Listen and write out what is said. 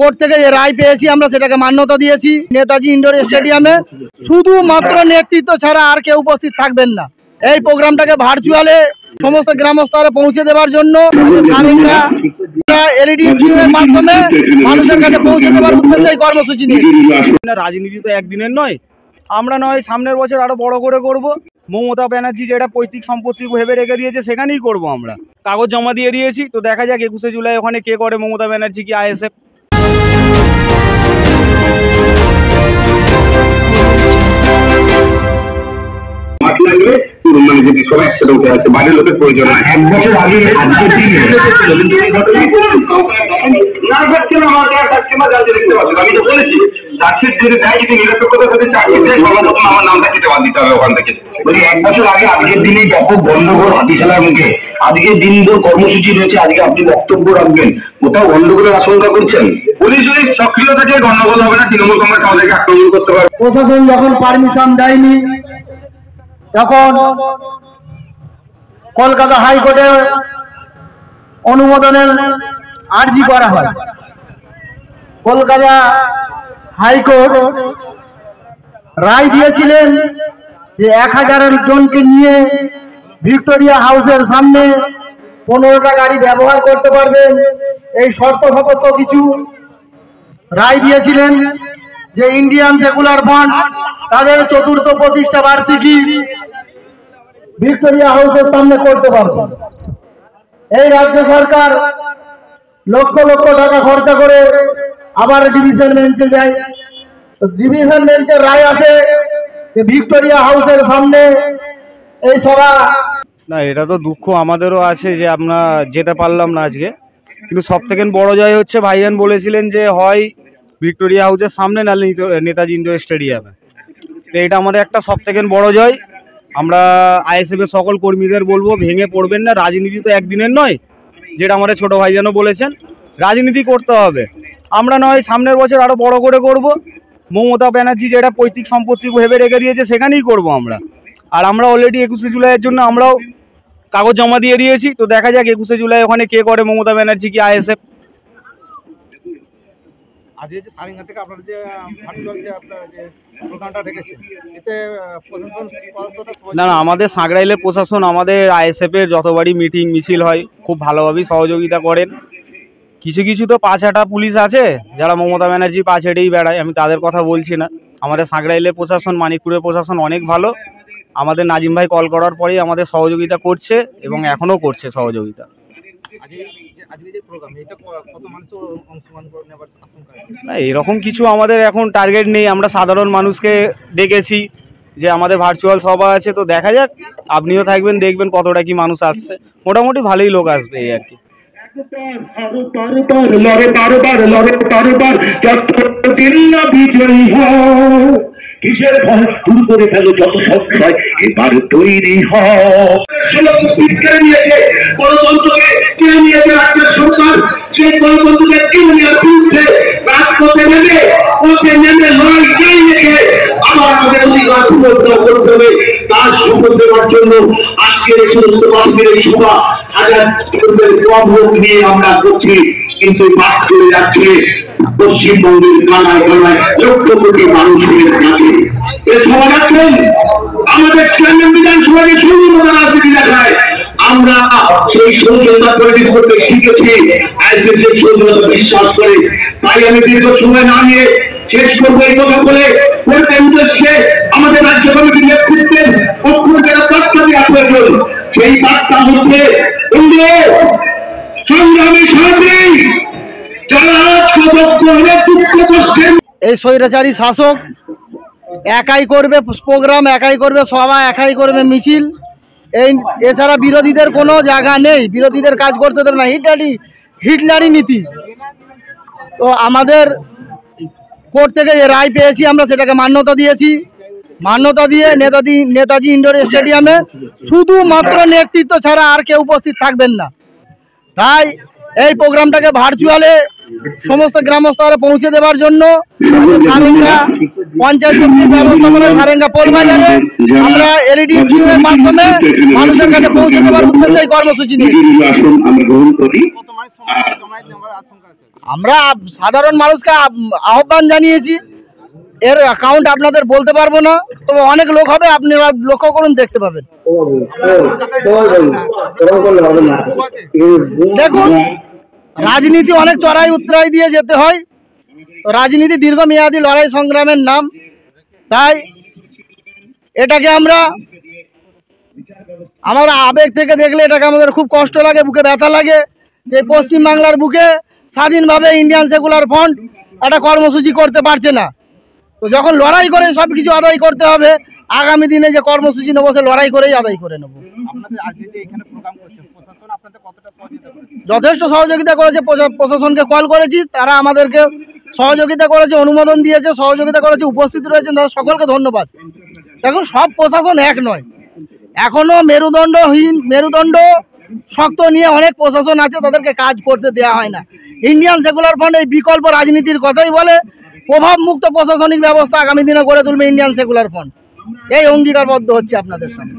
Court থেকে যে রায় পেয়েছি আমরা সেটাকে মান্যতা দিয়েছি। নেতাজি ইন্ডোর স্টেডিয়ামে শুধুমাত্র নেতৃত্ব ছাড়া আর কেউ উপস্থিত থাকবেন না। এই প্রোগ্রামটাকে ভার্চুয়ালে সমস্ত গ্রাম স্তরে পৌঁছে দেওয়ার জন্য এলইডি স্ক্রিনের মাধ্যমে মানুষের কাছে পৌঁছে দেওয়ার উদ্দেশ্যে এই কর্মসূচি নিয়েছি। রাজনীতি তো একদিনের নয়, আমরা নয় সামনের বছর আরো বড় করে করব। মমতা ব্যানার্জি যেটা পৈতৃক সম্পত্তি ভেবে রেখে দিয়েছে সেখানেই করব। আমরা কাগজ জমা দিয়ে দিয়েছি, তো দেখা যাক 21শে জুলাই ওখানে কে করে, মমতা ব্যানার্জি কি আইএসএফ। মানে যদি সবাই একসাথে উঠে আছে, বাড়ির লোকের প্রয়োজন হয়। 1 বছর আগে আজকের দিনে আমি তো বলেছি চার্জশিট যদি দেয়, যদি নিরপেক্ষতার সাথে চার্জশিট দেয়, সর্বপ্রথম আমার নামটা কেটে বাদ দিতে হবে ওখান থেকে। বলি 1 বছর আগে আজকের দিনে ব্যাপক গন্ডগোল হাতিশালার মুখে, আজকের দিনভর কর্মসূচি রয়েছে, আজকে আপনি বক্তব্য রাখবেন, কোথাও গন্ডগোলের আশঙ্কা করছেন? পুলিশ যদি সক্রিয় থাকে গন্ডগোল হবে না, তৃণমূল কংগ্রেস আমাদেরকে আক্রমণ করতে পারবে। প্রশাসন যখন পারমিশন দেয়নি, তখন কলকাতা হাইকোর্টে অনুমোদনের আর্জি করা হয়। কলকাতা হাইকোর্ট রায় দিয়েছিলেন যে 1000 জনকে নিয়ে ভিক্টোরিয়া হাউসের সামনে 15টা গাড়ি ব্যবহার করতে পারবেন, এই শর্ত ফকত কিছু রায় দিয়েছিলেন। যে ইন্ডিয়ান সেকুলার ফ্রন্ট তাদের 4র্থ প্রতিষ্ঠা বার্ষিকী ভিক্টোরিয়া হাউসের সামনে করতে পারবে। এই রাজ্য সরকার লক্ষ লক্ষ টাকা খরচা করে আবার ডিভিশন বেঞ্চে যায়। ডিভিশন বেঞ্চের রায় আসে ভিক্টোরিয়া হাউসের সামনে এই সভা। না, এটা তো দুঃখ আমাদেরও আছে যে আমরা যেতে পারলাম না আজকে, কিন্তু সব থেকে বড় জয় হচ্ছে ভাইজান বলেছিলেন যে হয় ভিক্টোরিয়া হাউসের সামনে, নাহলে নেতাজি ইন্ডোর স্টেডিয়ামে। তো এটা আমাদের একটা সব থেকে বড় জয়। আমরা আইএসএফ এর সকল কর্মীদের বলবো, ভেঙে পড়বেন না। রাজনীতি তো একদিনের নয়, যেটা আমাদের ছোট ভাইজানও বলেছেন, রাজনীতি করতে হবে। আমরা নয় সামনের বছর আরো বড় করে করব। মমতা ব্যানার্জি যেটা পৈতৃক সম্পত্তি ভেবে রেখে দিয়েছে সেখানেই করব আমরা। আর আমরা অলরেডি 21শে জুলাইয়ের জন্য আমরাও কাগজ জমা দিয়ে দিয়েছি, তো দেখা যাক 21শে জুলাই ওখানে কে করে, মমতা ব্যানার্জি কি আইএসএফ। আজকে যে সারেঙ্গা থেকে আপনারা যে ভার্চুয়াল যে আপনারা যে প্রোগ্রামটা রেখেছেন, এতে প্রশাসন না, আমাদের সাঁকরাইলের প্রশাসন আমাদের আইএসএফ এর যতবারই মিটিং মিছিল হয় খুব ভালোভাবেই সহযোগিতা করেন। কিছু কিছু তো পাছাটা পুলিশ আছে যারা মমতা ব্যানার্জি পা ছেড়েই বেড়ায়, আমি তাদের কথা বলছি না। আমাদের সাঁকরাইলের প্রশাসন, মানিকপুরের প্রশাসন অনেক ভালো। আমাদের নাজিম ভাই কল করার পরেই আমাদের সহযোগিতা করছে এবং এখনও করছে সহযোগিতা। না, এরকম কিছু আমাদের এখন টার্গেট নেই। আমরা সাধারণ মানুষকে ডেকেছি যে আমাদের ভার্চুয়াল সভা আছে, তো দেখা যাক। আপনিও থাকবেন, দেখবেন কতটা কি মানুষ আসছে। মোটামুটি ভালোই লোক আসবে এই আর কি। কিসের ভয় দূর করে ফেলো যত সংশয়, এবার তৈরি নিয়েছে গণতন্ত্রকে কেউ নিয়েছে রাজ্যের সরকার, সেই গণতন্ত্রকে কেউ নেওয়ার বিরুদ্ধে রাজপথে নেমে ওকে নেমে লড়াই চাই রেখে আবার আমাদের অধিকার পুনরুদ্ধার করতে হবে। তার শপথ দেওয়ার জন্য আজকের এই সমস্ত মানুষের এই সভা হাজার কম লোক নিয়ে আমরা করছি, কিন্তু বাদ চলে যাচ্ছে পশ্চিমবঙ্গের গানায় গানায় লক্ষ কোটি মানুষের কাছে। এ সভা যাচ্ছেন আমাদের চেয়ারম্যান বিধানসভাকে সৌজন্যতা রাজনীতি দেখায়। আমরা সেই সৌজন্যতা পরিবেশ করতে শিখেছি, আইএসএফ সৌজন্যতা বিশ্বাস করে। তাই আমি দীর্ঘ সময় না নিয়ে শেষ করবো এই কথা বলে, উদ্দেশ্যে আমাদের রাজ্য কমিটির নেতৃত্বের পক্ষ থেকে বার্তা দেওয়া প্রয়োজন। সেই বার্তা হচ্ছে সংগ্রামী সাথী এই স্বৈরাচারী শাসক একাই করবে প্রোগ্রাম, একাই করবে সভা, একাই করবে মিছিল। এই এছাড়া বিরোধীদের কোনো জায়গা নেই, বিরোধীদের কাজ করতে দেবে না। হিটলারি নীতি। তো আমাদের কোর্ট থেকে যে রায় পেয়েছি আমরা সেটাকে মান্যতা দিয়েছি। মান্যতা দিয়ে নেতাজি ইন্ডোর স্টেডিয়ামে শুধুমাত্র নেতৃত্ব ছাড়া আর কেউ উপস্থিত থাকবেন না। তাই এই প্রোগ্রামটাকে ভার্চুয়ালে সমস্ত গ্রাম স্তরে পৌঁছে দেওয়ার জন্য সারেঙ্গা পঞ্চায়েত ব্যবস্থাপনা সারেঙ্গা পোলবাজারে আমরা এলইডি স্ক্রিনের মাধ্যমে মানুষের কাছে পৌঁছে দেওয়ার উদ্দেশ্যে এই কর্মসূচি নিয়েছি। আমরা সাধারণ মানুষকে আহ্বান জানিয়েছি, এর অ্যাকাউন্ট আপনাদের বলতে পারবো না, তবে অনেক লোক হবে, আপনারা লক্ষ্য করুন, দেখতে পাবেন। দেখুন, রাজনীতি অনেক চড়াই উতরাই দিয়ে যেতে হয়, তো রাজনীতি দীর্ঘমেয়াদী লড়াই সংগ্রামের নাম, তাই এটাকে আমরা আবেগ থেকে দেখলে এটাকে আমাদের খুব কষ্ট লাগে, বুকে ব্যথা লাগে যে পশ্চিমবাংলার বুকে স্বাধীনভাবে ইন্ডিয়ান সেকুলার ফ্রন্ট একটা কর্মসূচি করতে পারছে না। তো যখন লড়াই করে সব কিছু আদায় করতে হবে, আগামী দিনে যে কর্মসূচি নেবো সে লড়াই করেই আদায় করে নেবো। যথেষ্ট সহযোগিতা করেছে, প্রশাসনকে কল করেছি, তারা আমাদেরকে সহযোগিতা করেছে, অনুমোদন দিয়েছে, সহযোগিতা করেছে, উপস্থিত রয়েছেন, তাদের সকলকে ধন্যবাদ। এখন সব প্রশাসন এক নয়, এখনো মেরুদণ্ড শক্ত নিয়ে অনেক প্রশাসন আছে, তাদেরকে কাজ করতে দেওয়া হয় না। ইন্ডিয়ান সেকুলার ফ্রন্ট এই বিকল্প রাজনীতির কথাই বলে, প্রভাব মুক্ত প্রশাসনিক ব্যবস্থা আগামী দিনে গড়ে তুলবে ইন্ডিয়ান সেকুলার ফ্রন্ট, এই অঙ্গীকারবদ্ধ হচ্ছে আপনাদের সামনে।